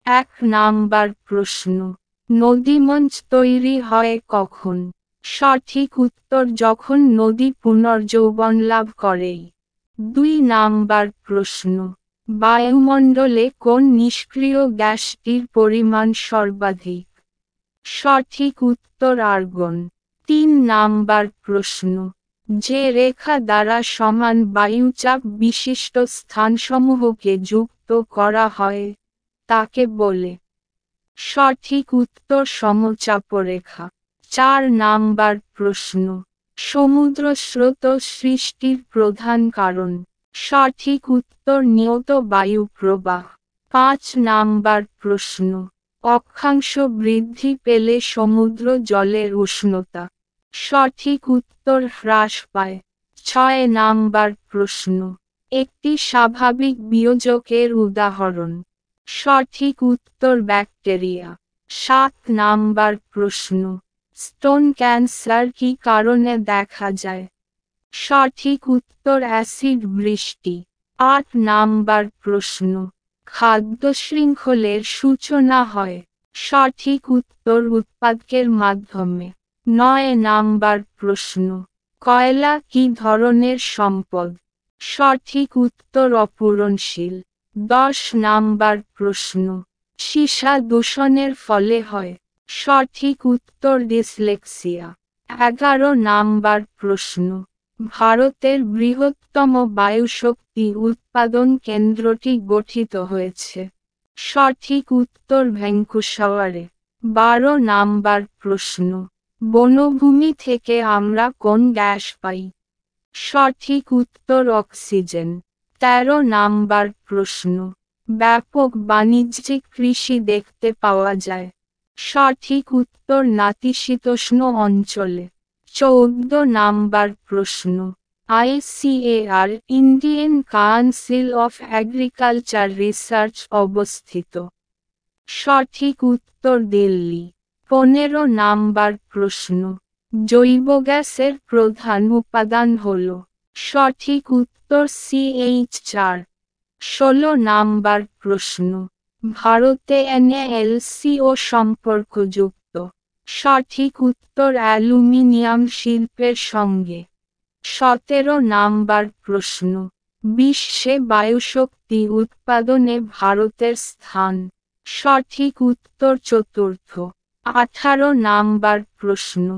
1 number প্রশ্ন, নদীমঞ্চ তৈরি হয় কখন? সঠিক উত্তর, যখন নদী পুনর্যৌবন লাভ করে। 2 নাম্বার প্রশ্ন, বায়ুমণ্ডলে কোন নিষ্ক্রিয় গ্যাসটির পরিমাণ সর্বাধিক? সঠিক উত্তর আর্গন। 3 নাম্বার প্রশ্ন, যে রেখা দ্বারা সমান বায়ুচাপ বিশিষ্ট স্থানসমূহকে যুক্ত করা হয় তাকে বলে? সঠিক উত্তর সমচাপরেখা। 4 নাম্বার প্রশ্ন, সমুদ্র স্রোত সৃষ্টির প্রধান কারণ? সঠিক উত্তর নিয়ত বায়ু প্রবাহ। 5 নাম্বার প্রশ্ন, অক্ষাংশ বৃদ্ধি পেলে সমুদ্র জলের উষ্ণতা? সঠিক উত্তর হ্রাস পায়। 6 নাম্বার প্রশ্ন, একটি স্বাভাবিক বিয়োজকের উদাহরণ? সঠিক উত্তর ব্যাকটেরিয়া। 7 নাম্বার প্রশ্ন, স্তন ক্যান্সার কী কারণে দেখা যায়? সঠিক উত্তর অ্যাসিড বৃষ্টি। 8 নাম্বার প্রশ্ন, খাদ্য শৃঙ্খলের সূচনা হয়? সঠিক উত্তর উৎপাদকের মাধ্যমে। 9 নাম্বার প্রশ্ন, কয়লা কী ধরনের সম্পদ? সঠিক উত্তর অপূরণশীল। 10 নাম্বার প্রশ্ন, সীসা দূষণের ফলে হয়? সঠিক উত্তর ডিসলেক্সিয়া। 11 নাম্বার প্রশ্ন, ভারতের বৃহত্তম বায়ুশক্তি উৎপাদন কেন্দ্রটি গঠিত হয়েছে? সঠিক উত্তর ভ্যাঙ্কুশাওয়ারে। 12 নাম্বার প্রশ্ন, বনভূমি থেকে আমরা কোন গ্যাস পাই? সঠিক উত্তর অক্সিজেন। 13 নাম্বার প্রশ্ন, ব্যাপক বাণিজ্যিক কৃষি দেখতে পাওয়া যায়? সঠিক উত্তর নাতিশীতোষ্ণ অঞ্চলে। 14 নাম্বার প্রশ্ন, ICAR Indian council of agriculture research অবস্থিত? সঠিক উত্তর দিল্লি। 15 নাম্বার প্রশ্ন, জৈব গ্যাসের প্রধান উপাদান হল? সঠিক উত্তর CH4। 16 নাম্বার প্রশ্ন, ভারতে NaLCO সম্পর্কযুক্ত? সঠিক উত্তর অ্যালুমিনিয়াম শিল্পের সঙ্গে। 17 নাম্বার প্রশ্ন, বিশ্বে বায়ুশক্তি উৎপাদনে ভারতের স্থান? সঠিক উত্তর চতুর্থ। 18 নাম্বার প্রশ্ন,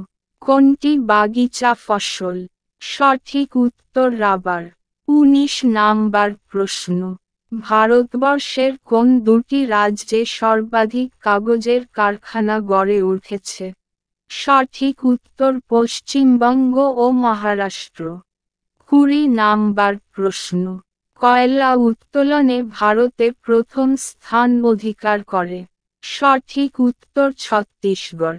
কোনটি বাগিচা ফসল? সঠিক উত্তর রাবার। 19 নাম্বার প্রশ্ন, ভারতবর্ষের কোন দুটি রাজ্যে সর্বাধিক কাগজের কারখানা গড়ে উঠেছে? সঠিক উত্তর পশ্চিমবঙ্গ ও মহারাষ্ট্র। 20 নাম্বার প্রশ্ন, কয়লা উত্তোলনে ভারতে প্রথম স্থান অধিকার করে? সঠিক উত্তর ছত্তিশগড়।